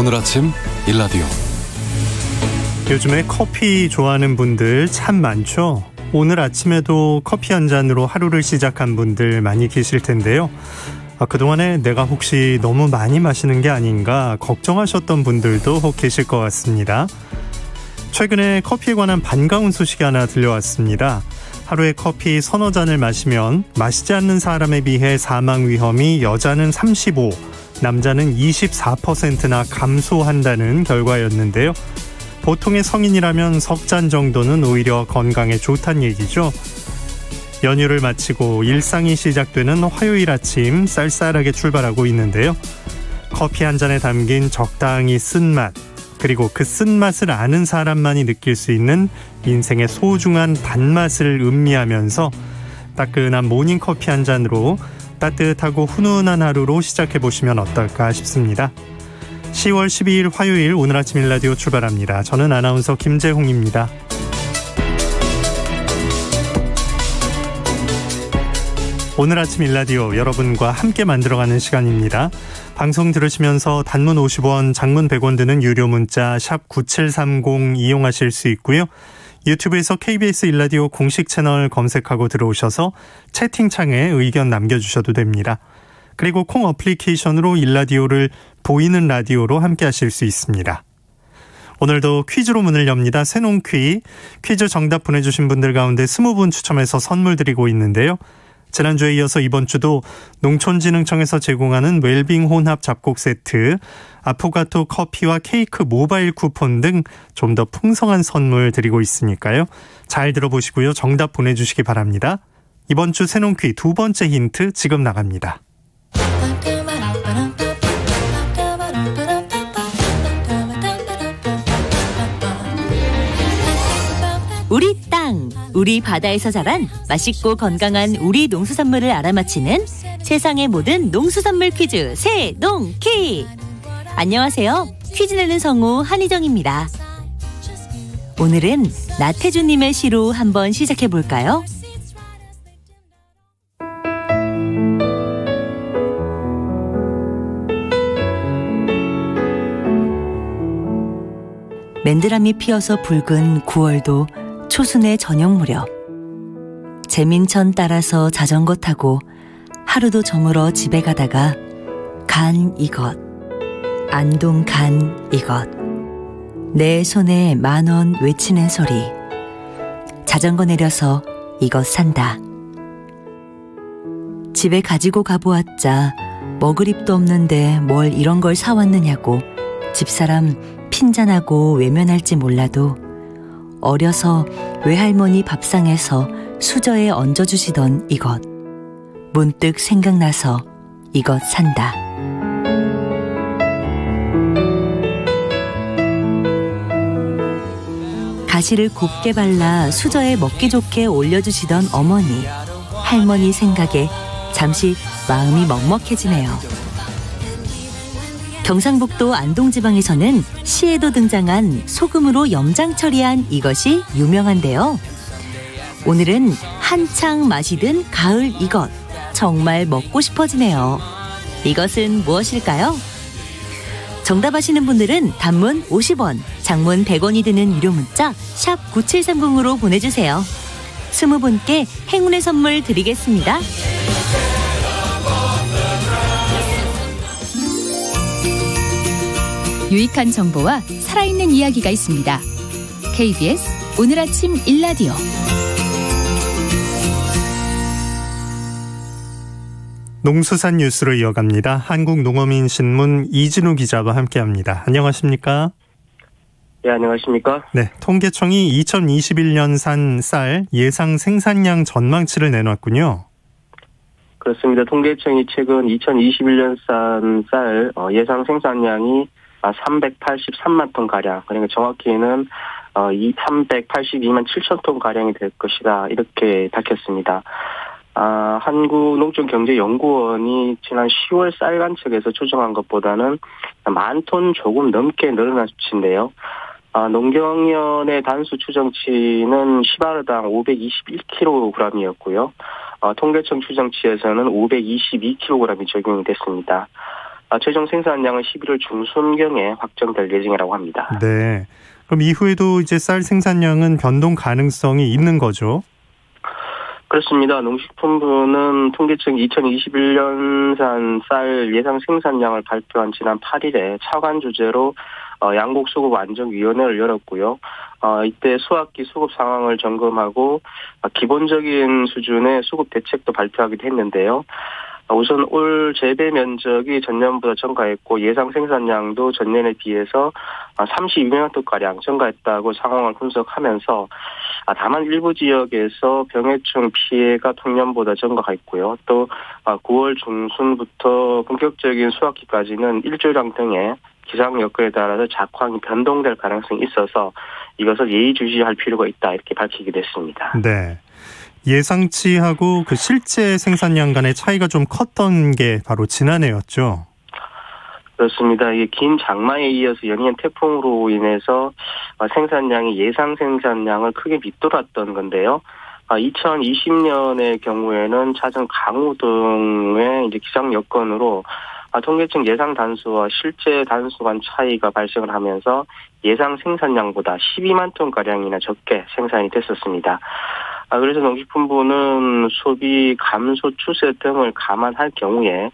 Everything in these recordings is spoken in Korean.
오늘 아침 일라디오. 요즘에 커피 좋아하는 분들 참 많죠. 오늘 아침에도 커피 한 잔으로 하루를 시작한 분들 많이 계실 텐데요. 그동안에 내가 혹시 너무 많이 마시는 게 아닌가 걱정하셨던 분들도 계실 것 같습니다. 최근에 커피에 관한 반가운 소식이 하나 들려왔습니다. 하루에 커피 서너 잔을 마시면 마시지 않는 사람에 비해 사망 위험이 여자는 35, 남자는 24%나 감소한다는 결과였는데요. 보통의 성인이라면 석 잔 정도는 오히려 건강에 좋다는 얘기죠. 연휴를 마치고 일상이 시작되는 화요일 아침 쌀쌀하게 출발하고 있는데요. 커피 한 잔에 담긴 적당히 쓴맛, 그리고 그 쓴맛을 아는 사람만이 느낄 수 있는 인생의 소중한 단맛을 음미하면서 따끈한 모닝커피 한 잔으로 따뜻하고 훈훈한 하루로 시작해보시면 어떨까 싶습니다. 10월 12일 화요일 오늘 아침 일라디오 출발합니다. 저는 아나운서 김재홍입니다. 오늘 아침 일라디오 여러분과 함께 만들어가는 시간입니다. 방송 들으시면서 단문 50원, 장문 100원 드는 유료 문자 샵 9730 이용하실 수 있고요. 유튜브에서 KBS 일라디오 공식 채널 검색하고 들어오셔서 채팅창에 의견 남겨주셔도 됩니다. 그리고 콩 어플리케이션으로 일라디오를 보이는 라디오로 함께 하실 수 있습니다. 오늘도 퀴즈로 문을 엽니다. 새농퀴. 퀴즈 정답 보내주신 분들 가운데 20분 추첨해서 선물 드리고 있는데요. 지난주에 이어서 이번 주도 농촌진흥청에서 제공하는 웰빙 혼합 잡곡 세트, 아포가토 커피와 케이크 모바일 쿠폰 등 좀 더 풍성한 선물 드리고 있으니까요. 잘 들어보시고요. 정답 보내주시기 바랍니다. 이번 주 새농퀴 두 번째 힌트 지금 나갑니다. 우리 땅, 우리 바다에서 자란 맛있고 건강한 우리 농수산물을 알아맞히는 세상의 모든 농수산물 퀴즈 새농퀴. 안녕하세요. 퀴즈 내는 성우 한희정입니다. 오늘은 나태주님의 시로 한번 시작해 볼까요? 맨드람이 피어서 붉은 9월도 초순의 저녁 무렵, 재민천 따라서 자전거 타고 하루도 저물어 집에 가다가 간 이것, 안동 간 이것, 내 손에 10,000원 외치는 소리, 자전거 내려서 이것 산다. 집에 가지고 가보았자 먹을 입도 없는데 뭘 이런 걸 사왔느냐고 집사람 핀잔하고 외면할지 몰라도 어려서 외할머니 밥상에서 수저에 얹어주시던 이것, 문득 생각나서 이것 산다. 가시를 곱게 발라 수저에 먹기 좋게 올려주시던 어머니, 할머니 생각에 잠시 마음이 먹먹해지네요. 경상북도 안동지방에서는 시에도 등장한 소금으로 염장 처리한 이것이 유명한데요. 오늘은 한창 마시던 가을 이것, 정말 먹고 싶어지네요. 이것은 무엇일까요? 정답 아시는 분들은 단문 50원, 장문 100원이 드는 유료 문자 샵 9730으로 보내주세요. 20분께 행운의 선물 드리겠습니다. 유익한 정보와 살아있는 이야기가 있습니다. KBS 오늘 아침 일라디오. 농수산 뉴스로 이어갑니다. 한국농어민신문 이진우 기자와 함께합니다. 안녕하십니까? 네, 안녕하십니까? 네, 통계청이 2021년산 쌀 예상 생산량 전망치를 내놨군요. 그렇습니다. 통계청이 최근 2021년산 쌀 예상 생산량이 383만 톤 가량, 그러니까 정확히는 382만 7천 톤 가량이 될 것이다, 이렇게 밝혔습니다. 한국농촌경제연구원이 지난 10월 쌀 관측에서 추정한 것보다는 10,000톤 조금 넘게 늘어난 수치인데요. 농경연의 단수 추정치는 시바르당 521kg이었고요. 통계청 추정치에서는 522kg이 적용이 됐습니다. 최종 생산량은 11월 중순경에 확정될 예정이라고 합니다. 네. 그럼 이후에도 이제 쌀 생산량은 변동 가능성이 있는 거죠? 그렇습니다. 농식품부는 통계청 2021년산 쌀 예상 생산량을 발표한 지난 8일에 차관 주제로 양곡 수급 안정위원회를 열었고요. 이때 수확기 수급 상황을 점검하고 기본적인 수준의 수급 대책도 발표하기도 했는데요. 우선 올 재배 면적이 전년보다 증가했고 예상 생산량도 전년에 비해서 32만 톤가량 증가했다고 상황을 분석하면서 다만 일부 지역에서 병해충 피해가 통년보다 증가했고요. 또 9월 중순부터 본격적인 수확기까지는 일조량 등의 기상 여건에 따라서 작황이 변동될 가능성이 있어서 이것을 예의주시할 필요가 있다 이렇게 밝히기도 했습니다. 네. 예상치하고 그 실제 생산량 간의 차이가 좀 컸던 게 바로 지난해였죠. 그렇습니다. 이게 긴 장마에 이어서 연이은 태풍으로 인해서 생산량이 예상 생산량을 크게 밑돌았던 건데요. 2020년의 경우에는 잦은 강우 등의 이제 기상 여건으로 통계청 예상 단수와 실제 단수 간 차이가 발생을 하면서 예상 생산량보다 12만 톤가량이나 적게 생산이 됐었습니다. 그래서 농식품부는 소비 감소 추세 등을 감안할 경우에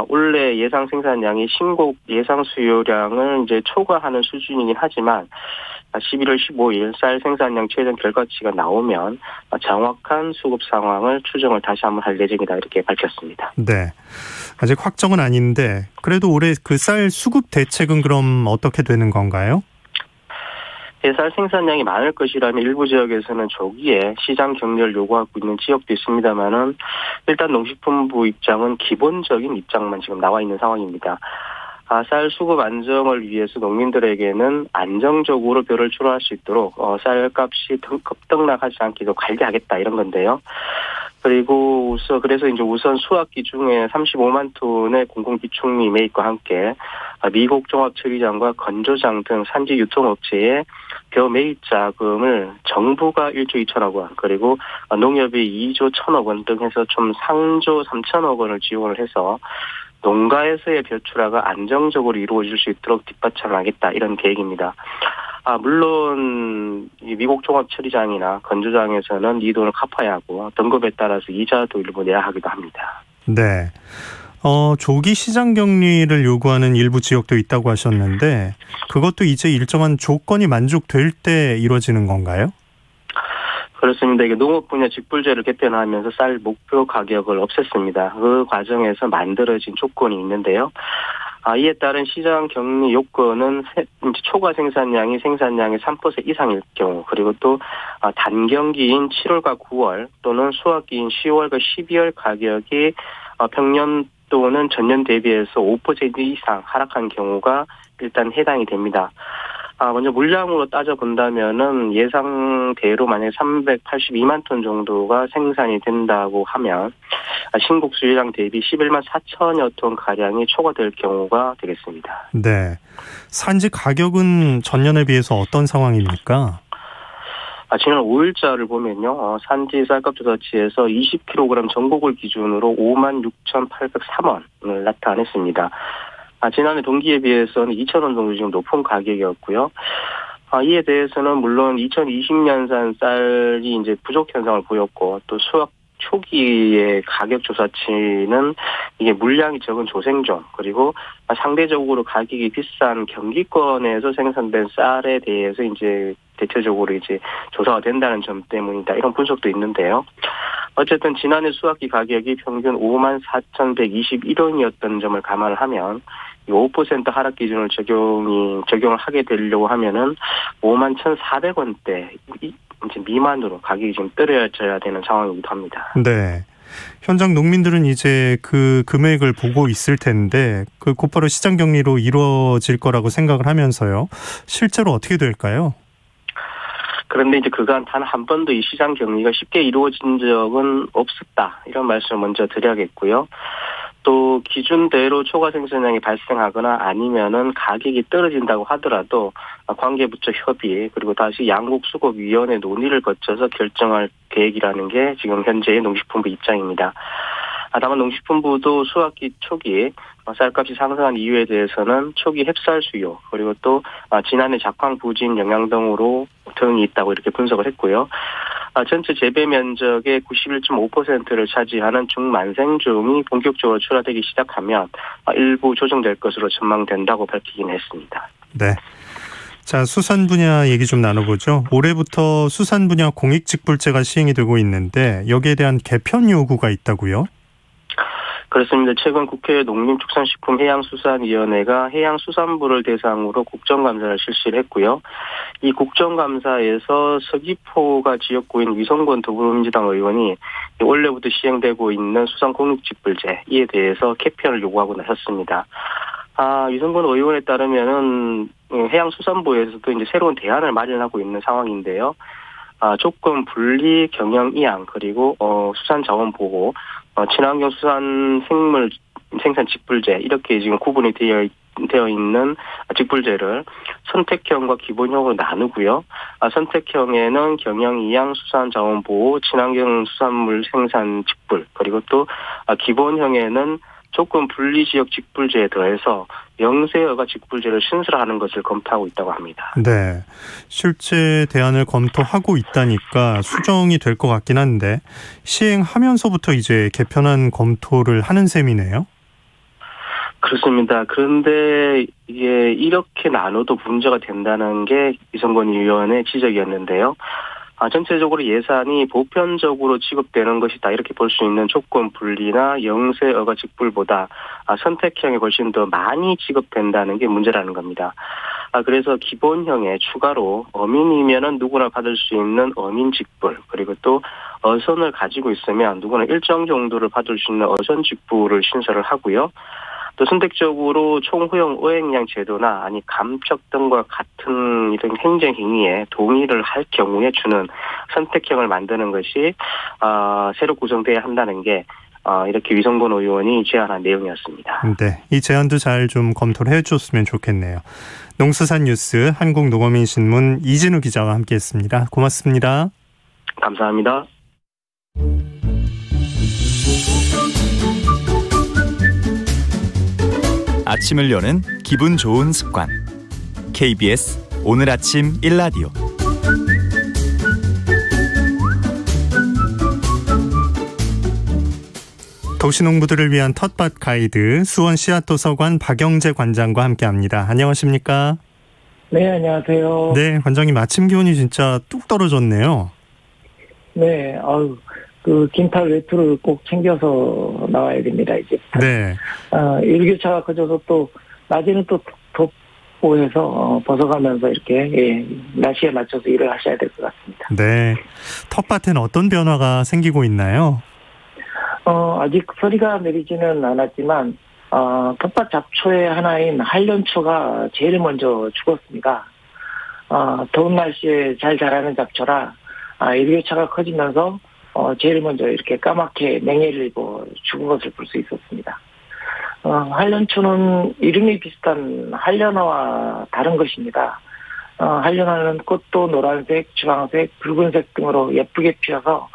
올해 예상 생산량이 신곡 예상 수요량을 이제 초과하는 수준이긴 하지만 11월 15일 쌀 생산량 최종 결과치가 나오면 정확한 수급 상황을 추정을 다시 한번 할 예정이다 이렇게 밝혔습니다. 네, 아직 확정은 아닌데 그래도 올해 그 쌀 수급 대책은 그럼 어떻게 되는 건가요? 쌀 생산량이 많을 것이라면 일부 지역에서는 조기에 시장 격리를 요구하고 있는 지역도 있습니다만은 일단 농식품부 입장은 기본적인 입장만 지금 나와 있는 상황입니다. 쌀 수급 안정을 위해서 농민들에게는 안정적으로 벼를 출하할 수 있도록 쌀값이 급등락하지 않게 관리하겠다 이런 건데요. 그리고 그래서 이제 우선 수확기 중에 35만 톤의 공공기축미 매입과 함께 미국 종합처리장과 건조장 등 산지 유통업체에 벼 매입 자금을 정부가 1조 2천억 원 그리고 농협이 2조 1천억 원 등 해서 총 3조 3천억 원을 지원을 해서 농가에서의 벼 출하가 안정적으로 이루어질 수 있도록 뒷받침하겠다 이런 계획입니다. 물론 미국 종합처리장이나 건조장에서는 이 돈을 갚아야 하고 등급에 따라서 이자도 일부 내야 하기도 합니다. 네. 조기 시장 격리를 요구하는 일부 지역도 있다고 하셨는데 그것도 이제 일정한 조건이 만족될 때 이루어지는 건가요? 그렇습니다. 이게 농업 분야 직불제를 개편하면서 쌀 목표 가격을 없앴습니다. 그 과정에서 만들어진 조건이 있는데요. 이에 따른 시장 격리 요건은 초과 생산량이 생산량의 3% 이상일 경우 그리고 또 단경기인 7월과 9월 또는 수확기인 10월과 12월 가격이 평년 또는 전년 대비해서 5% 이상 하락한 경우가 일단 해당이 됩니다. 먼저 물량으로 따져본다면은 예상대로 만약에 382만 톤 정도가 생산이 된다고 하면 신곡 수요량 대비 11만 4천여 톤 가량이 초과될 경우가 되겠습니다. 네. 산지 가격은 전년에 비해서 어떤 상황입니까? 지난 5일자를 보면요. 산지 쌀값 조사치에서 20kg 전곡을 기준으로 56,803원을 나타냈습니다. 지난해 동기에 비해서는 2,000원 정도 지금 높은 가격이었고요. 이에 대해서는 물론 2020년산 쌀이 이제 부족 현상을 보였고 또 수확 초기의 가격 조사치는 이게 물량이 적은 조생종 그리고 상대적으로 가격이 비싼 경기권에서 생산된 쌀에 대해서 이제 대체적으로 이제 조사가 된다는 점 때문이다 이런 분석도 있는데요. 어쨌든 지난해 수확기 가격이 평균 54,121원이었던 점을 감안을 하면 5% 하락 기준을 적용을 하게 되려고 하면은 51,400원대 이제 미만으로 가격이 좀 떨어져야 되는 상황이기도 합니다. 네. 현장 농민들은 이제 그 금액을 보고 있을 텐데 그 곧바로 시장 격리로 이루어질 거라고 생각을 하면서요. 실제로 어떻게 될까요? 그런데 이제 그간 단 한 번도 이 시장 격리가 쉽게 이루어진 적은 없었다. 이런 말씀을 먼저 드려야겠고요. 또 기준대로 초과 생산량이 발생하거나 아니면은 가격이 떨어진다고 하더라도 관계부처 협의 그리고 다시 양곡수급위원회 논의를 거쳐서 결정할 계획이라는 게 지금 현재의 농식품부 입장입니다. 다만 농식품부도 수확기 초기 쌀값이 상승한 이유에 대해서는 초기 햅쌀 수요, 그리고 또 지난해 작황 부진 영향 등이 있다고 이렇게 분석을 했고요. 전체 재배 면적의 91.5%를 차지하는 중만생종이 본격적으로 출하되기 시작하면 일부 조정될 것으로 전망된다고 밝히긴 했습니다. 네. 자, 수산 분야 얘기 좀 나눠보죠. 올해부터 수산 분야 공익직불제가 시행이 되고 있는데 여기에 대한 개편 요구가 있다고요? 그렇습니다. 최근 국회 농림축산식품해양수산위원회가 해양수산부를 대상으로 국정감사를 실시를 했고요. 이 국정감사에서 서귀포가 지역구인 위성권 더불어민주당 의원이 원래부터 시행되고 있는 수산공익직불제에 대해서 개편을 요구하고 나섰습니다. 위성권 의원에 따르면은 해양수산부에서도 이제 새로운 대안을 마련하고 있는 상황인데요. 조건 분리 경영 이양, 그리고 수산자원 보호, 친환경 수산 생물 생산 직불제, 이렇게 지금 구분이 되어 있는 직불제를 선택형과 기본형으로 나누고요. 선택형에는 경영 이양 수산 자원 보호, 친환경 수산물 생산 직불, 그리고 또 기본형에는 조건 분리 지역 직불제에 더해서 영세어가 직불제를 신설하는 것을 검토하고 있다고 합니다. 네, 실제 대안을 검토하고 있다니까 수정이 될 것 같긴 한데 시행하면서부터 이제 개편안 검토를 하는 셈이네요. 그렇습니다. 그런데 이게 이렇게 나눠도 문제가 된다는 게 위성권 위원의 지적이었는데요. 전체적으로 예산이 보편적으로 지급되는 것이다, 이렇게 볼 수 있는 조건 분리나 영세어가 직불보다 선택형에 훨씬 더 많이 지급된다는 게 문제라는 겁니다. 그래서 기본형에 추가로 어민이면은 누구나 받을 수 있는 어민 직불, 그리고 또 어선을 가지고 있으면 누구나 일정 정도를 받을 수 있는 어선 직불을 신설을 하고요. 또 선택적으로 총후용 어획량 제도나 아니 감척 등과 같은 이런 행정 행위에 동의를 할 경우에 주는 선택형을 만드는 것이 새로 구성돼야 한다는 게 이렇게 위성권 의원이 제안한 내용이었습니다. 네, 이 제안도 잘 좀 검토를 해줬으면 좋겠네요. 농수산뉴스 한국농어민신문 이진우 기자와 함께했습니다. 고맙습니다. 감사합니다. 아침을 여는 기분 좋은 습관. KBS 오늘 아침 1라디오. 도시농부들을 위한 텃밭 가이드 수원 씨앗도서관 박영재 관장과 함께합니다. 안녕하십니까? 네, 안녕하세요. 네, 관장님, 아침 기온이 진짜 뚝 떨어졌네요. 네, 긴팔 외투를 꼭 챙겨서 나와야 됩니다, 이제. 네. 일교차가 커져서 또, 낮에는 또 덥고 해서, 벗어가면서 이렇게, 날씨에 맞춰서 일을 하셔야 될 것 같습니다. 네. 텃밭엔 어떤 변화가 생기고 있나요? 아직 서리가 내리지는 않았지만, 텃밭 잡초의 하나인 한련초가 제일 먼저 죽었습니다. 더운 날씨에 잘 자라는 잡초라, 일교차가 커지면서, 제일 먼저 이렇게 까맣게 냉해를 입어 죽은 것을 볼 수 있었습니다. 한련초는 이름이 비슷한 한련화와 다른 것입니다. 한련화는 꽃도 노란색, 주황색, 붉은색 등으로 예쁘게 피어서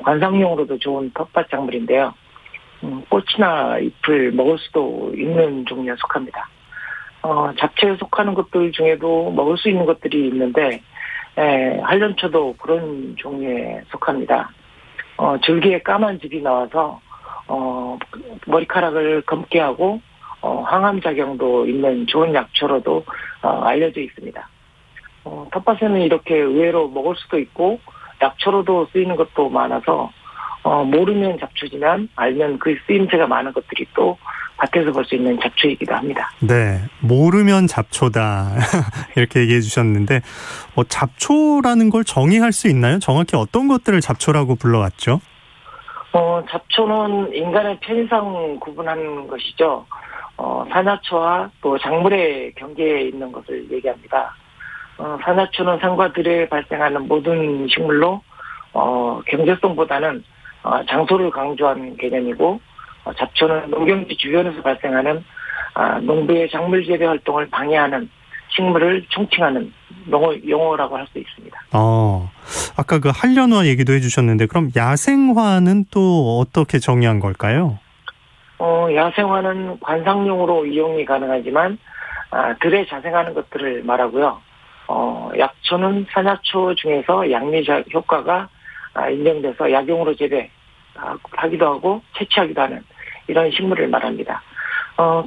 관상용으로도 좋은 텃밭 작물인데요. 꽃이나 잎을 먹을 수도 있는 종류에 속합니다. 잡채에 속하는 것들 중에도 먹을 수 있는 것들이 있는데 한련초도 그런 종류에 속합니다. 줄기에 까만 즙이 나와서 머리카락을 검게 하고 항암 작용도 있는 좋은 약초로도 알려져 있습니다. 텃밭에는 이렇게 의외로 먹을 수도 있고 약초로도 쓰이는 것도 많아서 모르면 잡초지만 알면 그 쓰임새가 많은 것들이 또 밭에서 볼 수 있는 잡초이기도 합니다. 네, 모르면 잡초다 이렇게 얘기해 주셨는데 잡초라는 걸 정의할 수 있나요? 정확히 어떤 것들을 잡초라고 불러왔죠? 잡초는 인간의 편의상 구분하는 것이죠. 산야초와 또 작물의 경계에 있는 것을 얘기합니다. 산야초는 산과 들에 발생하는 모든 식물로 경제성보다는 장소를 강조한 개념이고, 잡초는 농경지 주변에서 발생하는 농부의 작물 재배 활동을 방해하는 식물을 총칭하는 용어라고 할 수 있습니다. 아까 그 한련화 얘기도 해주셨는데 그럼 야생화는 또 어떻게 정의한 걸까요? 야생화는 관상용으로 이용이 가능하지만 들에 자생하는 것들을 말하고요. 약초는 산야초 중에서 양리 효과가 인정돼서 약용으로 재배하기도 하고 채취하기도 하는 이런 식물을 말합니다.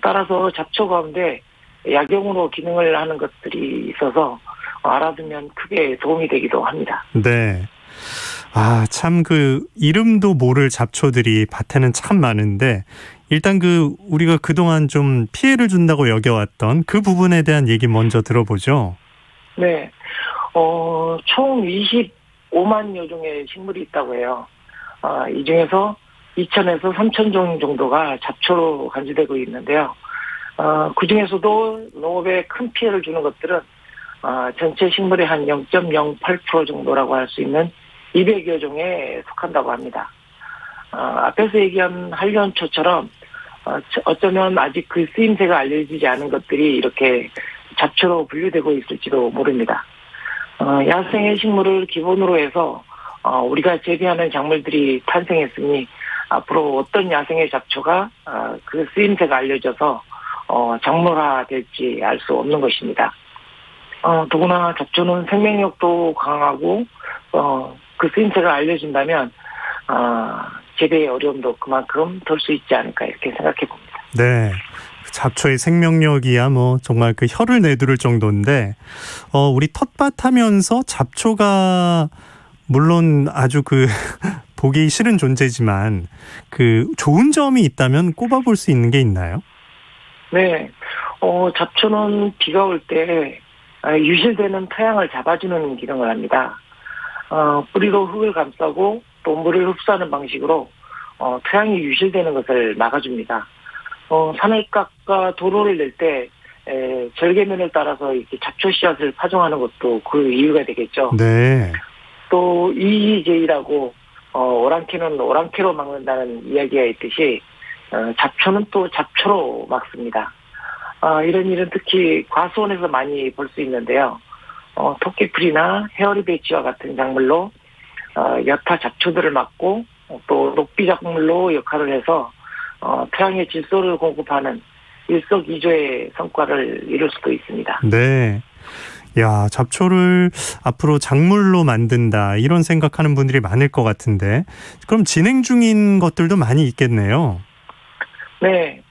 따라서 잡초 가운데 약용으로 기능을 하는 것들이 있어서 알아두면 크게 도움이 되기도 합니다. 네. 참 그 이름도 모를 잡초들이 밭에는 참 많은데 일단 우리가 그동안 좀 피해를 준다고 여겨왔던 그 부분에 대한 얘기 먼저 들어보죠. 네. 총 25만여 종의 식물이 있다고 해요. 이 중에서 2,000에서 3,000종 정도가 잡초로 간주되고 있는데요. 그 중에서도 농업에 큰 피해를 주는 것들은 전체 식물의 한 0.08% 정도라고 할 수 있는 200여 종에 속한다고 합니다. 앞에서 얘기한 한련초처럼 어쩌면 아직 그 쓰임새가 알려지지 않은 것들이 이렇게 잡초로 분류되고 있을지도 모릅니다. 야생의 식물을 기본으로 해서 우리가 재배하는 작물들이 탄생했으니 앞으로 어떤 야생의 잡초가 그 쓰임새가 알려져서 작물화 될지 알 수 없는 것입니다. 더구나 잡초는 생명력도 강하고 그 쓰임새가 알려진다면 재배의 어려움도 그만큼 덜 수 있지 않을까 이렇게 생각해 봅니다. 네. 잡초의 생명력이야 정말 그 혀를 내두를 정도인데 우리 텃밭 하면서 잡초가 물론 아주 보기 싫은 존재지만 좋은 점이 있다면 꼽아볼 수 있는 게 있나요? 네. 잡초는 비가 올 때 유실되는 토양을 잡아주는 기능을 합니다. 뿌리로 흙을 감싸고 또 물을 흡수하는 방식으로 토양이 유실되는 것을 막아줍니다. 산악각과 도로를 낼 때 절개면을 따라서 이렇게 잡초 씨앗을 파종하는 것도 그 이유가 되겠죠. 네. 또 EEJ라고 오랑캐는 오랑캐로 막는다는 이야기가 있듯이 잡초는 또 잡초로 막습니다. 이런 일은 특히 과수원에서 많이 볼 수 있는데요. 토끼풀이나 헤어리베이치와 같은 작물로 여타 잡초들을 막고 또 녹비 작물로 역할을 해서 토양의 질소를 공급하는 일석이조의 성과를 이룰 수도 있습니다. 네. 잡초를 앞으로 작물로 만든다 이런 생각하는 분들이 많을 것 같은데 그럼 진행 중인 것들도 많이 있겠네요. 네.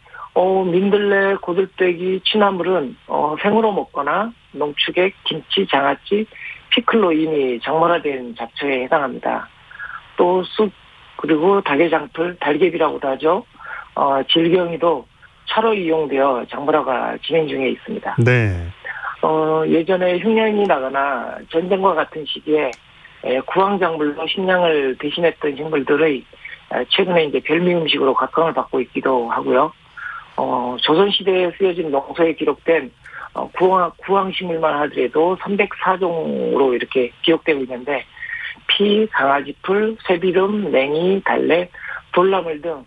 민들레, 고들빼기, 취나물은 생으로 먹거나 농축액, 김치, 장아찌, 피클로 이미 작물화된 잡초에 해당합니다. 또 쑥, 그리고 닭의장풀, 달개비라고도 하죠. 질경이도 차로 이용되어 작물화가 진행 중에 있습니다. 네. 예전에 흉년이 나거나 전쟁과 같은 시기에 구황작물로 식량을 대신했던 식물들의 최근에 이제 별미 음식으로 각광을 받고 있기도 하고요. 조선시대에 쓰여진 농서에 기록된 구황식물만 하더라도 304종으로 이렇게 기록되고 있는데 피, 강아지풀, 쇠비름, 냉이, 달래, 돌나물 등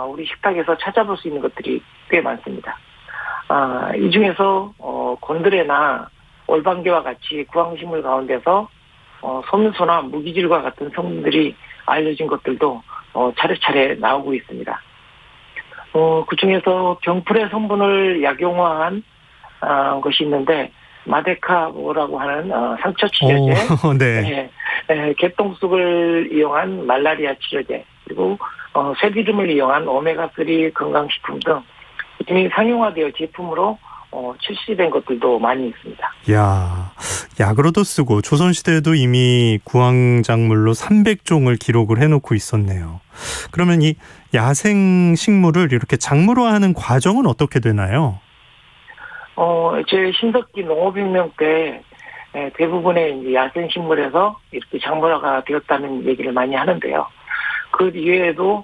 우리 식탁에서 찾아볼 수 있는 것들이 꽤 많습니다. 이 중에서 곤드레나 올방개와 같이 구황식물 가운데서 섬유소나 무기질과 같은 성분들이 알려진 것들도 차례차례 나오고 있습니다. 그 중에서 병풀의 성분을 약용화한 것이 있는데 마데카라고 하는 상처 치료제, 네. 개똥쑥을 이용한 말라리아 치료제, 그리고 쇠기름을 이용한 오메가3 건강식품 등 이미 상용화되어 제품으로 출시된 것들도 많이 있습니다. 약으로도 쓰고 조선시대에도 이미 구황작물로 300종을 기록을 해놓고 있었네요. 그러면 이 야생 식물을 이렇게 작물화하는 과정은 어떻게 되나요? 제 신석기 농업혁명 때 대부분의 이제 야생 식물에서 이렇게 작물화가 되었다는 얘기를 많이 하는데요. 그 이외에도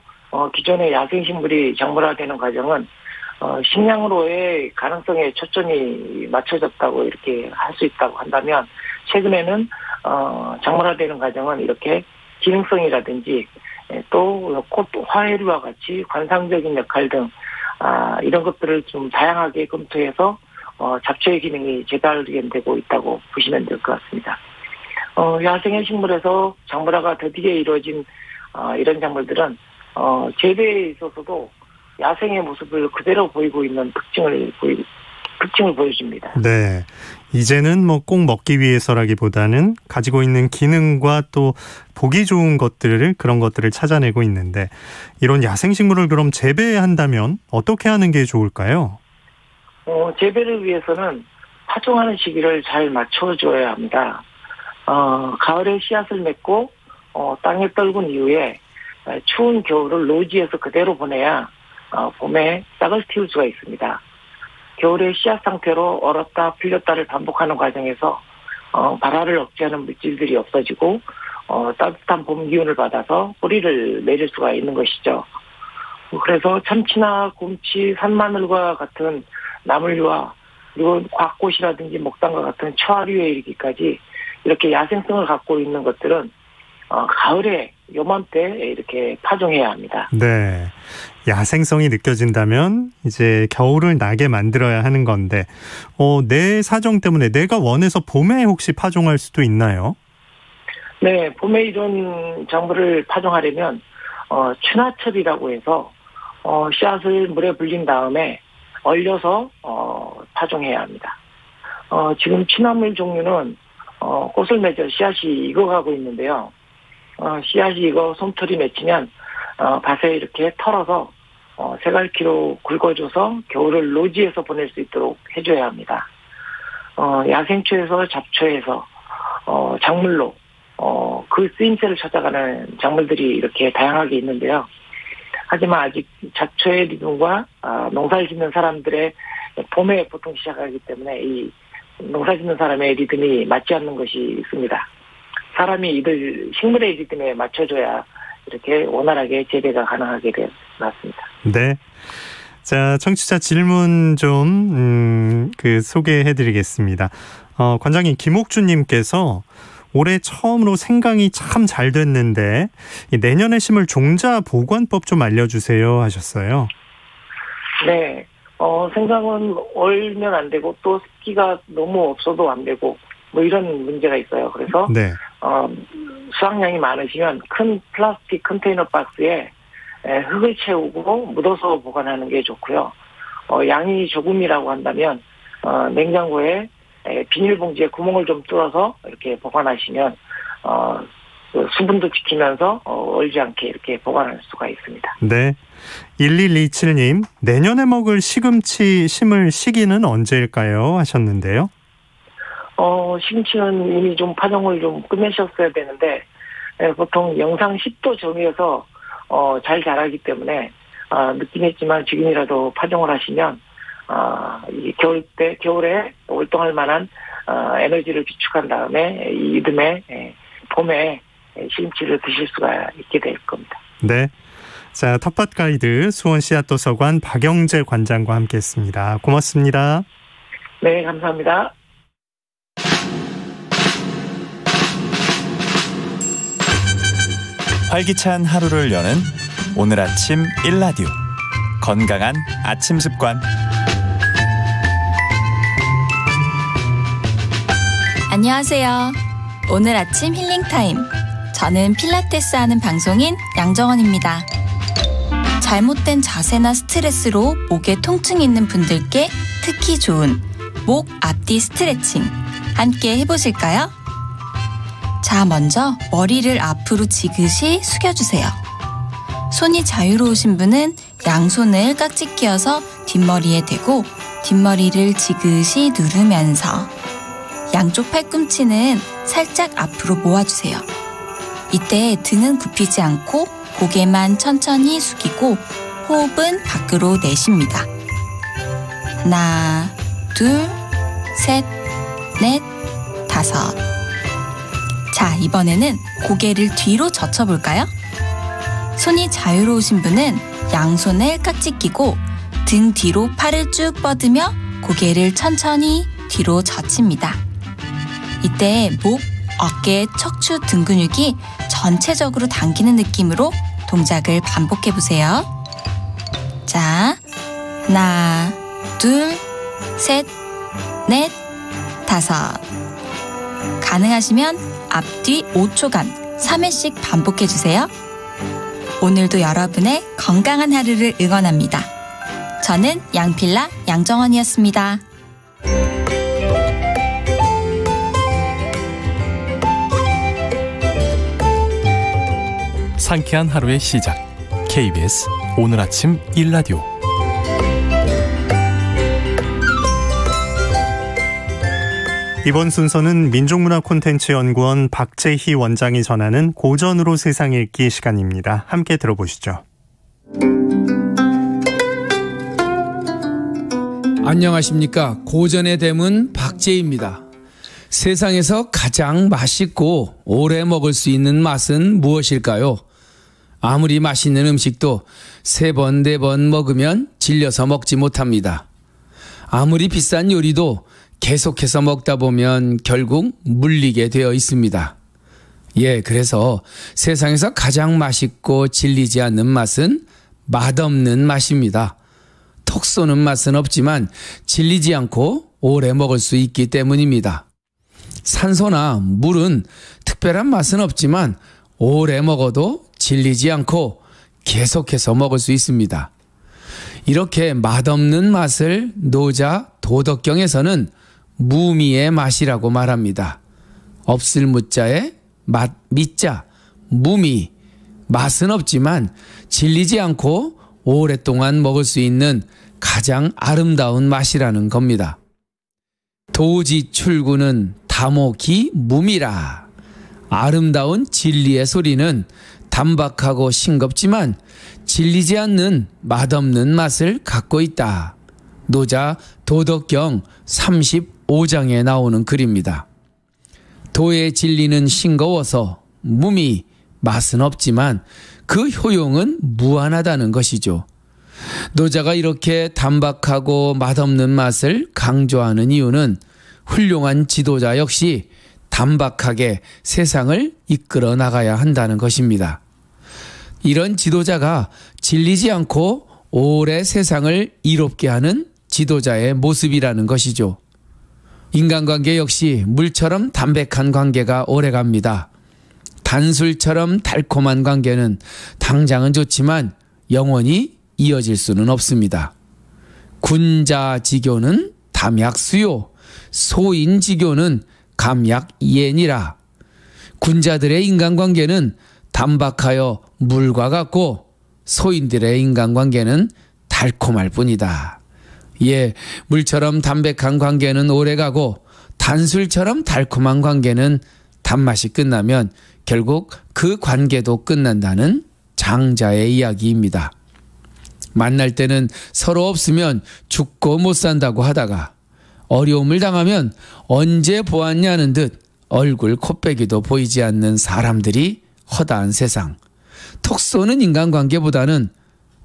기존의 야생 식물이 작물화되는 과정은 식량으로의 가능성에 초점이 맞춰졌다고 이렇게 할 수 있다고 한다면 최근에는 작물화되는 과정은 이렇게 기능성이라든지 또 꽃 화해류와 같이 관상적인 역할 등 이런 것들을 좀 다양하게 검토해서 잡초의 기능이 재발견되고 있다고 보시면 될 것 같습니다. 야생의 식물에서 작물화가 더디게 이루어진 이런 작물들은 재배에 있어서도 야생의 모습을 그대로 보이고 있는 특징을 보여줍니다. 네. 이제는 뭐 꼭 먹기 위해서라기보다는 가지고 있는 기능과 또 보기 좋은 그런 것들을 찾아내고 있는데, 이런 야생식물을 그럼 재배한다면 어떻게 하는 게 좋을까요? 재배를 위해서는 파종하는 시기를 잘 맞춰줘야 합니다. 가을에 씨앗을 맺고 땅에 떨군 이후에 추운 겨울을 노지에서 그대로 보내야 봄에 싹을 틔울 수가 있습니다. 겨울에 씨앗 상태로 얼었다 풀렸다를 반복하는 과정에서 발화를 억제하는 물질들이 없어지고 따뜻한 봄 기운을 받아서 뿌리를 내릴 수가 있는 것이죠. 그래서 참치나 곰치, 산마늘과 같은 나물류와 그리고 곽꽃이라든지 목당과 같은 초하류에 이르기까지 이렇게 야생성을 갖고 있는 것들은 가을에 요맘때 이렇게 파종해야 합니다. 네. 야생성이 느껴진다면 이제 겨울을 나게 만들어야 하는 건데, 내 사정 때문에 내가 원해서 봄에 혹시 파종할 수도 있나요? 네, 봄에 이런 작물을 파종하려면 추나철이라고 해서 씨앗을 물에 불린 다음에 얼려서 파종해야 합니다. 지금 취나물 종류는 꽃을 맺어 씨앗이 익어가고 있는데요. 씨앗이 익어 솜털이 맺히면 밭에 이렇게 털어서 세갈키로 굵어줘서 겨울을 노지에서 보낼 수 있도록 해줘야 합니다. 야생초에서 잡초에서 작물로 그 쓰임새를 찾아가는 작물들이 이렇게 다양하게 있는데요. 하지만 아직 잡초의 리듬과 농사를 짓는 사람들의 봄에 보통 시작하기 때문에 이 농사 짓는 사람의 리듬이 맞지 않는 것이 있습니다. 사람이 이들 식물의 리듬에 맞춰줘야 이렇게 원활하게 재배가 가능하게 되었습니다. 네. 자, 청취자 질문 좀 소개해드리겠습니다. 관장님, 김옥주님께서 올해 처음으로 생강이 참 잘 됐는데 내년에 심을 종자 보관법 좀 알려주세요 하셨어요. 네. 생강은 얼면 안 되고 또 습기가 너무 없어도 안 되고 뭐 이런 문제가 있어요. 그래서 네. 수확량이 많으시면 큰 플라스틱 컨테이너 박스에 흙을 채우고 묻어서 보관하는 게 좋고요. 양이 조금이라고 한다면 냉장고에 비닐봉지에 구멍을 좀 뚫어서 이렇게 보관하시면 수분도 지키면서 얼지 않게 이렇게 보관할 수가 있습니다. 네. 1127님, 내년에 먹을 시금치 심을 시기는 언제일까요? 하셨는데요. 시금치는 이미 좀 파종을 좀 끝내셨어야 되는데 보통 영상 10도 정에서 잘 자라기 때문에 늦긴 했지만 지금이라도 파종을 하시면 이 겨울에 월동할 만한 에너지를 비축한 다음에 이 이듬해 봄에 시금치를 드실 수가 있게 될 겁니다. 네. 자, 텃밭 가이드 수원 씨앗도서관 박영재 관장과 함께했습니다. 고맙습니다. 네, 감사합니다. 활기찬 하루를 여는 오늘 아침 1라디오 건강한 아침 습관. 안녕하세요. 오늘 아침 힐링타임. 저는 필라테스 하는 방송인 양정원입니다. 잘못된 자세나 스트레스로 목에 통증이 있는 분들께 특히 좋은 목 앞뒤 스트레칭 함께 해보실까요? 자, 먼저 머리를 앞으로 지그시 숙여주세요. 손이 자유로우신 분은 양손을 깍지 끼워서 뒷머리에 대고 뒷머리를 지그시 누르면서 양쪽 팔꿈치는 살짝 앞으로 모아주세요. 이때 등은 굽히지 않고 고개만 천천히 숙이고 호흡은 밖으로 내쉽니다. 하나, 둘, 셋, 넷, 다섯. 자, 이번에는 고개를 뒤로 젖혀볼까요? 손이 자유로우신 분은 양손을 깍지 끼고 등 뒤로 팔을 쭉 뻗으며 고개를 천천히 뒤로 젖힙니다. 이때 목, 어깨, 척추 등 근육이 전체적으로 당기는 느낌으로 동작을 반복해보세요. 자, 하나, 둘, 셋, 넷, 다섯. 가능하시면 앞뒤 5초간 3회씩 반복해주세요. 오늘도 여러분의 건강한 하루를 응원합니다. 저는 양필라 양정원이었습니다. 상쾌한 하루의 시작. KBS 오늘 아침 1라디오. 이번 순서는 민족문화콘텐츠연구원 박재희 원장이 전하는 고전으로 세상 읽기 시간입니다. 함께 들어보시죠. 안녕하십니까. 고전의 대문 박재희입니다. 세상에서 가장 맛있고 오래 먹을 수 있는 맛은 무엇일까요? 아무리 맛있는 음식도 3번, 4번 먹으면 질려서 먹지 못합니다. 아무리 비싼 요리도 계속해서 먹다 보면 결국 물리게 되어 있습니다. 그래서 세상에서 가장 맛있고 질리지 않는 맛은 맛없는 맛입니다. 톡 쏘는 맛은 없지만 질리지 않고 오래 먹을 수 있기 때문입니다. 산소나 물은 특별한 맛은 없지만 오래 먹어도 질리지 않고 계속해서 먹을 수 있습니다. 이렇게 맛없는 맛을 노자 도덕경에서는 무미의 맛이라고 말합니다. 없을 무자에 맛 미자, 무미. 맛은 없지만 질리지 않고 오랫동안 먹을 수 있는 가장 아름다운 맛이라는 겁니다. 도지 출구는 다모기 무미라. 아름다운 진리의 소리는 단박하고 싱겁지만 질리지 않는 맛없는 맛을 갖고 있다. 노자 도덕경 35장에 나오는 글입니다. 도의 진리는 싱거워서 무미, 맛은 없지만 그 효용은 무한하다는 것이죠. 노자가 이렇게 단박하고 맛없는 맛을 강조하는 이유는 훌륭한 지도자 역시 단박하게 세상을 이끌어 나가야 한다는 것입니다. 이런 지도자가 질리지 않고 오래 세상을 이롭게 하는 지도자의 모습이라는 것이죠. 인간관계 역시 물처럼 담백한 관계가 오래갑니다. 단술처럼 달콤한 관계는 당장은 좋지만 영원히 이어질 수는 없습니다. 군자지교는 담약수요, 소인지교는 감약이엔이라. 군자들의 인간관계는 단박하여 물과 같고 소인들의 인간관계는 달콤할 뿐이다. 물처럼 담백한 관계는 오래가고 단술처럼 달콤한 관계는 단맛이 끝나면 결국 그 관계도 끝난다는 장자의 이야기입니다. 만날 때는 서로 없으면 죽고 못 산다고 하다가 어려움을 당하면 언제 보았냐는 듯 얼굴 코빼기도 보이지 않는 사람들이 허다한 세상. 톡 쏘는 인간관계보다는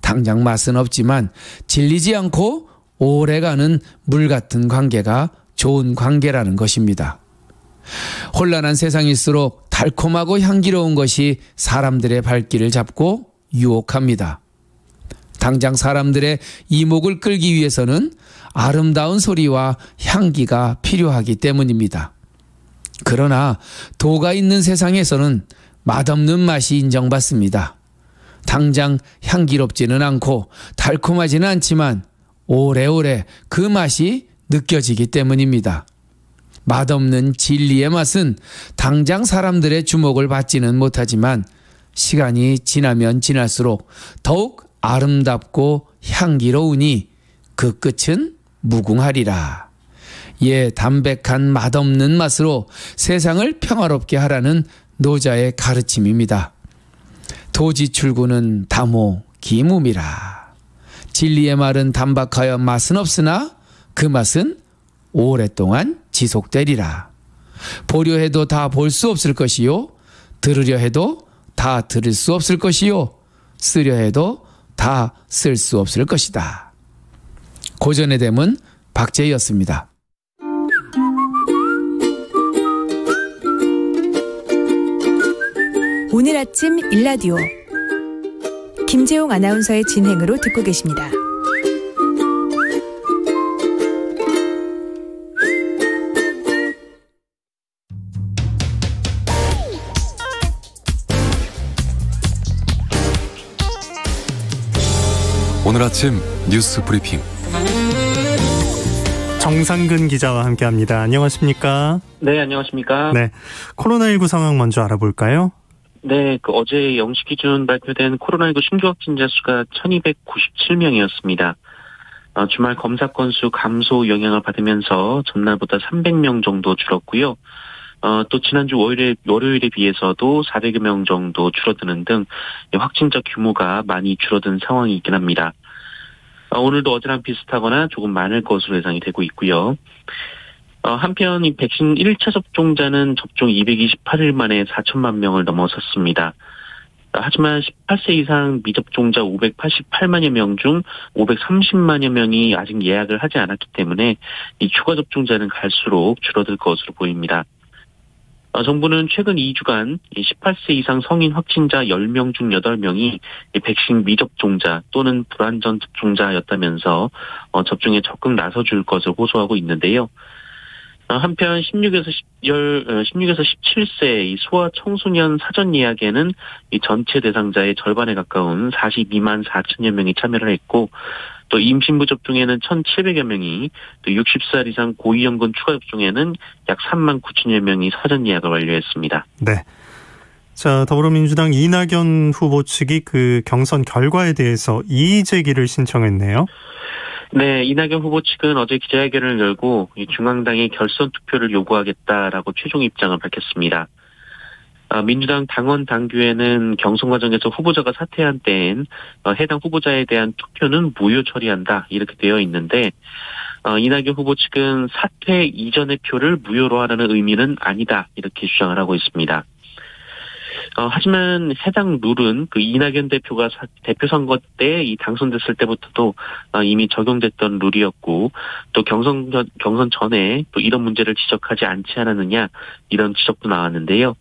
당장 맛은 없지만 질리지 않고 오래가는 물같은 관계가 좋은 관계라는 것입니다. 혼란한 세상일수록 달콤하고 향기로운 것이 사람들의 발길을 잡고 유혹합니다. 당장 사람들의 이목을 끌기 위해서는 아름다운 소리와 향기가 필요하기 때문입니다. 그러나 도가 있는 세상에서는 맛없는 맛이 인정받습니다. 당장 향기롭지는 않고 달콤하지는 않지만 오래오래 그 맛이 느껴지기 때문입니다. 맛없는 진리의 맛은 당장 사람들의 주목을 받지는 못하지만 시간이 지나면 지날수록 더욱 아름답고 향기로우니 그 끝은 무궁하리라. 담백한 맛없는 맛으로 세상을 평화롭게 하라는 노자의 가르침입니다. 도지출구는 다모 기무미라. 진리의 말은 단박하여 맛은 없으나 그 맛은 오랫동안 지속되리라. 보려 해도 다 볼 수 없을 것이요, 들으려 해도 다 들을 수 없을 것이요, 쓰려 해도 다 쓸 수 없을 것이다. 고전의 대문 박재희였습니다. 오늘 아침 일라디오 김재용 아나운서의 진행으로 듣고 계십니다. 오늘 아침 뉴스 브리핑 정상근 기자와 함께합니다. 안녕하십니까? 네, 안녕하십니까? 네, 코로나19 상황 먼저 알아볼까요? 네, 어제 0시 기준 발표된 코로나19 신규 확진자 수가 1297명이었습니다. 주말 검사 건수 감소 영향을 받으면서 전날보다 300명 정도 줄었고요. 또 지난주 월요일에 비해서도 400여 명 정도 줄어드는 등 확진자 규모가 많이 줄어든 상황이긴 합니다. 오늘도 어제랑 비슷하거나 조금 많을 것으로 예상이 되고 있고요. 한편 이 백신 1차 접종자는 접종 228일 만에 4천만 명을 넘어섰습니다. 하지만 18세 이상 미접종자 588만여 명 중 530만여 명이 아직 예약을 하지 않았기 때문에 이 추가 접종자는 갈수록 줄어들 것으로 보입니다. 정부는 최근 2주간 18세 이상 성인 확진자 10명 중 8명이 백신 미접종자 또는 불완전 접종자였다면서 접종에 적극 나서줄 것을 호소하고 있는데요. 한편 16에서 17세 이 소아 청소년 사전 예약에는 이 전체 대상자의 절반에 가까운 42만 4천여 명이 참여를 했고, 또 임신부 접종에는 1,700여 명이, 또 60살 이상 고위험군 추가 접종에는 약 3만 9천여 명이 사전 예약을 완료했습니다. 네. 자, 더불어민주당 이낙연 후보 측이 그 경선 결과에 대해서 이의 제기를 신청했네요. 네, 이낙연 후보 측은 어제 기자회견을 열고 중앙당의 결선 투표를 요구하겠다라고 최종 입장을 밝혔습니다. 민주당 당원 당규에는 경선 과정에서 후보자가 사퇴한 때엔 해당 후보자에 대한 투표는 무효 처리한다 이렇게 되어 있는데, 이낙연 후보 측은 사퇴 이전의 표를 무효로 하라는 의미는 아니다 이렇게 주장을 하고 있습니다. 하지만 해당 룰은 그 이낙연 대표가 대표 선거 때 이 당선됐을 때부터도 이미 적용됐던 룰이었고, 또 경선 전에 또 이런 문제를 지적하지 않지 않았느냐 이런 지적도 나왔는데요.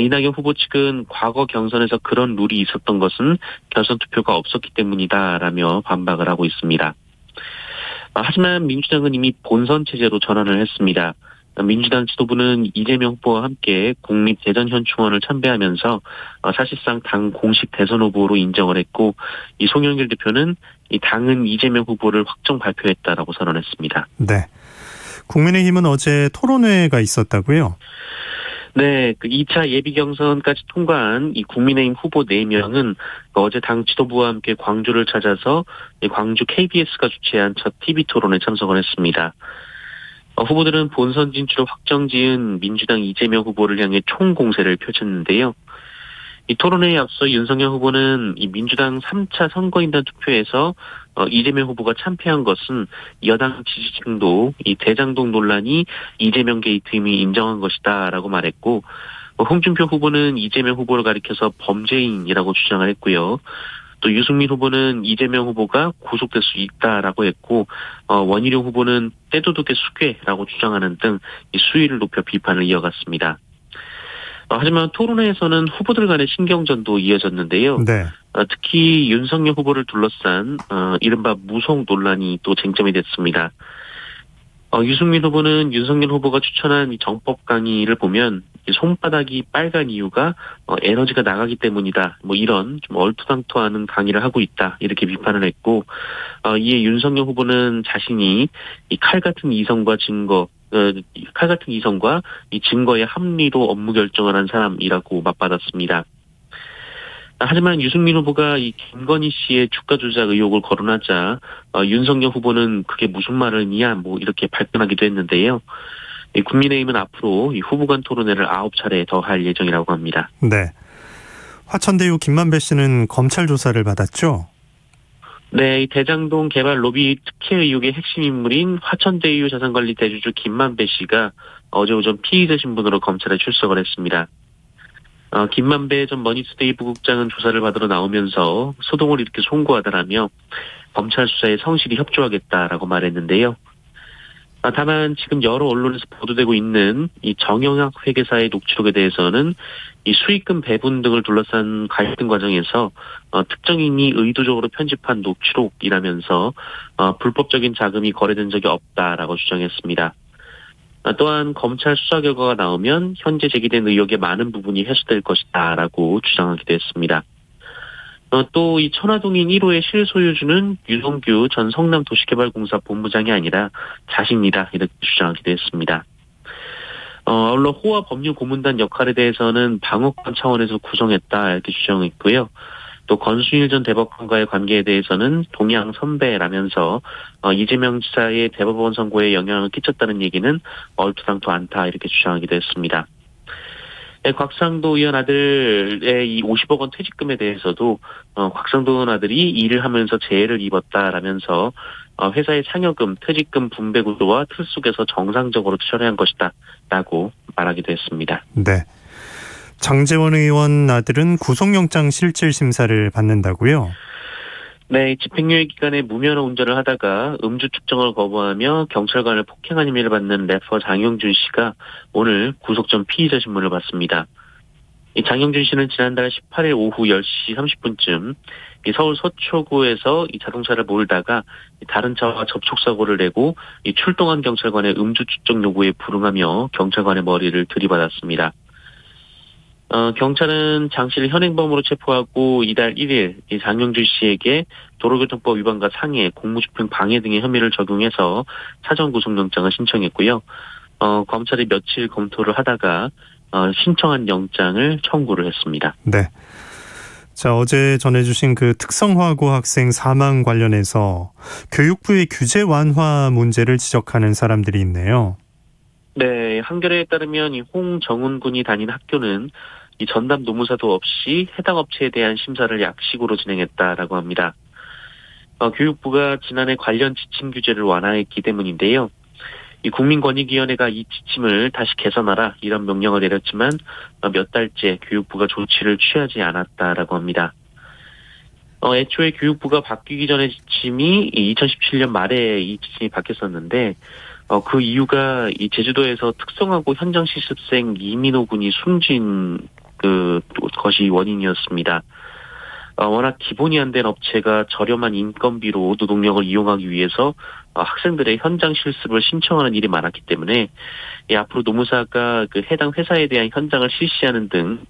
이낙연 후보 측은 과거 경선에서 그런 룰이 있었던 것은 결선 투표가 없었기 때문이다라며 반박을 하고 있습니다. 하지만 민주당은 이미 본선 체제로 전환을 했습니다. 민주당 지도부는 이재명 후보와 함께 국립대전현충원을 참배하면서 사실상 당 공식 대선 후보로 인정을 했고, 이 송영길 대표는 이 당은 이재명 후보를 확정 발표했다라고 선언했습니다. 네. 국민의힘은 어제 토론회가 있었다고요? 네, 그 2차 예비 경선까지 통과한 이 국민의힘 후보 4명은 어제 당 지도부와 함께 광주를 찾아서 광주 KBS가 주최한 첫 TV 토론에 참석을 했습니다. 후보들은 본선 진출을 확정지은 민주당 이재명 후보를 향해 총공세를 펼쳤는데요. 이 토론회에 앞서 윤석열 후보는 이 민주당 3차 선거인단 투표에서 이재명 후보가 참패한 것은 여당 지지층도 이 대장동 논란이 이재명 게이트임이 인정한 것이다라고 말했고, 홍준표 후보는 이재명 후보를 가리켜서 범죄인이라고 주장을 했고요. 또 유승민 후보는 이재명 후보가 구속될 수 있다라고 했고, 원희룡 후보는 떼도둑의 수괴라고 주장하는 등 이 수위를 높여 비판을 이어갔습니다. 하지만 토론회에서는 후보들 간의 신경전도 이어졌는데요. 네. 특히 윤석열 후보를 둘러싼 이른바 무속 논란이 또 쟁점이 됐습니다. 유승민 후보는 윤석열 후보가 추천한 이 정법 강의를 보면 손바닥이 빨간 이유가 에너지가 나가기 때문이다. 뭐 이런 좀 얼토당토하는 강의를 하고 있다. 이렇게 비판을 했고, 이에 윤석열 후보는 자신이 이 칼 같은 이성과 이 증거의 합리로 업무 결정을 한 사람이라고 맞받았습니다. 하지만 유승민 후보가 이 김건희 씨의 주가 조작 의혹을 거론하자 윤석열 후보는 그게 무슨 말이냐 뭐 이렇게 발끈하기도 했는데요. 국민의힘은 앞으로 이 후보 간 토론회를 9차례 더 할 예정이라고 합니다. 네. 화천대유 김만배 씨는 검찰 조사를 받았죠? 네, 이 대장동 개발 로비 특혜 의혹의 핵심 인물인 화천대유 자산관리 대주주 김만배 씨가 어제 오전 피의자 신분으로 검찰에 출석을 했습니다. 김만배 전 머니투데이 부국장은 조사를 받으러 나오면서 소동을 이렇게 송구하다라며 검찰 수사에 성실히 협조하겠다라고 말했는데요. 다만 지금 여러 언론에서 보도되고 있는 이 정영학 회계사의 녹취록에 대해서는 이 수익금 배분 등을 둘러싼 갈등 과정에서 특정인이 의도적으로 편집한 녹취록이라면서 불법적인 자금이 거래된 적이 없다라고 주장했습니다. 또한 검찰 수사 결과가 나오면 현재 제기된 의혹의 많은 부분이 해소될 것이다라고 주장하기도 했습니다. 또 이 천화동인 1호의 실소유주는 유동규 전 성남도시개발공사 본부장이 아니라 자신이다 이렇게 주장하기도 했습니다. 아울러 호화 법률고문단 역할에 대해서는 방어권 차원에서 구성했다 이렇게 주장했고요. 또 권순일 전 대법관과의 관계에 대해서는 동양 선배라면서 이재명 지사의 대법원 선고에 영향을 끼쳤다는 얘기는 얼토당토 않다 이렇게 주장하기도 했습니다. 곽상도 의원 아들의 이 50억 원 퇴직금에 대해서도 곽상도 의원 아들이 일을 하면서 재해를 입었다라면서 회사의 상여금, 퇴직금 분배 구조와 틀 속에서 정상적으로 처리한 것이다 라고 말하기도 했습니다. 네. 장제원 의원 아들은 구속영장 실질심사를 받는다고요? 네, 집행유예 기간에 무면허 운전을 하다가 음주 측정을 거부하며 경찰관을 폭행한 혐의를 받는 래퍼 장영준 씨가 오늘 구속 전 피의자 신문을 받습니다. 이 장영준 씨는 지난달 18일 오후 10시 30분쯤 이 서울 서초구에서 이 자동차를 몰다가 다른 차와 접촉사고를 내고 이 출동한 경찰관의 음주 측정 요구에 불응하며 경찰관의 머리를 들이받았습니다. 경찰은 장 씨를 현행범으로 체포하고 이달 1일 이 장영준 씨에게 도로교통법 위반과 상해, 공무집행 방해 등의 혐의를 적용해서 사전 구속영장을 신청했고요. 검찰이 며칠 검토를 하다가 신청한 영장을 청구를 했습니다. 네. 자, 어제 전해주신 그 특성화고 학생 사망 관련해서 교육부의 규제 완화 문제를 지적하는 사람들이 있네요. 네, 한겨레에 따르면 이 홍정훈 군이 다닌 학교는 이 전담 노무사도 없이 해당 업체에 대한 심사를 약식으로 진행했다라고 합니다. 교육부가 지난해 관련 지침 규제를 완화했기 때문인데요. 이 국민권익위원회가 이 지침을 다시 개선하라 이런 명령을 내렸지만 몇 달째 교육부가 조치를 취하지 않았다라고 합니다. 애초에 교육부가 바뀌기 전에 지침이 2017년 말에 이 지침이 바뀌었었는데 그 이유가 이 제주도에서 특성화고 현장 실습생 이민호 군이 숨진 것이 원인이었습니다. 워낙 기본이 안 된 업체가 저렴한 인건비로 노동력을 이용하기 위해서 학생들의 현장 실습을 신청하는 일이 많았기 때문에 앞으로 노무사가 그 해당 회사에 대한 현장을 실시하는 등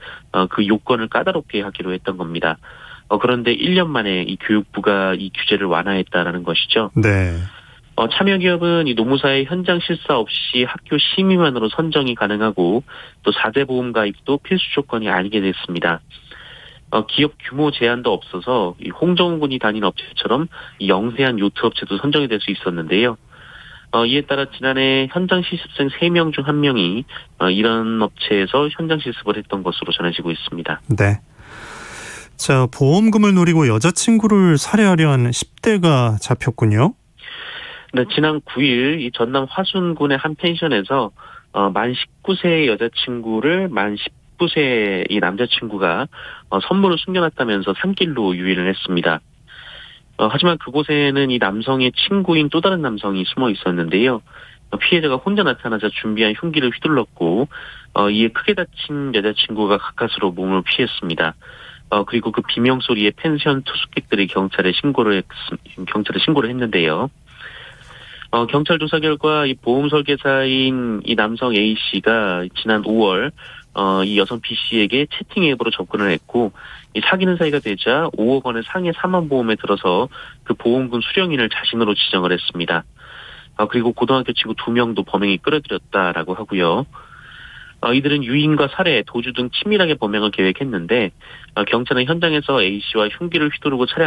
그 요건을 까다롭게 하기로 했던 겁니다. 그런데 1년 만에 이 교육부가 이 규제를 완화했다라는 것이죠. 네. 참여기업은 이 노무사의 현장 실사 없이 학교 심의만으로 선정이 가능하고 또 4대 보험 가입도 필수 조건이 아니게 됐습니다. 기업 규모 제한도 없어서 이 홍정훈 군이 다닌 업체처럼 이 영세한 요트 업체도 선정이 될 수 있었는데요. 이에 따라 지난해 현장 실습생 3명 중 1명이 이런 업체에서 현장 실습을 했던 것으로 전해지고 있습니다. 네. 자, 보험금을 노리고 여자친구를 살해하려 한 10대가 잡혔군요. 네, 지난 9일 이 전남 화순군의 한 펜션에서 만 19세의 여자친구를 만 19세의 이 남자친구가 선물을 숨겨놨다면서 산길로 유인을 했습니다. 하지만 그곳에는 이 남성의 친구인 또 다른 남성이 숨어 있었는데요. 피해자가 혼자 나타나자 준비한 흉기를 휘둘렀고 이에 크게 다친 여자친구가 가까스로 몸을 피했습니다. 그리고 그 비명 소리에 펜션 투숙객들이 경찰에 신고를 했는데요. 경찰 조사 결과 이 보험 설계사인 이 남성 A 씨가 지난 5월 이 여성 B 씨에게 채팅 앱으로 접근을 했고 이 사귀는 사이가 되자 5억 원의 상해 사망보험에 들어서 그 보험금 수령인을 자신으로 지정을 했습니다. 그리고 고등학교 친구 2명도 범행에 끌어들였다라고 하고요. 이들은 유인과 살해, 도주 등 치밀하게 범행을 계획했는데 경찰은 현장에서 A 씨와 흉기를 휘두르고 차량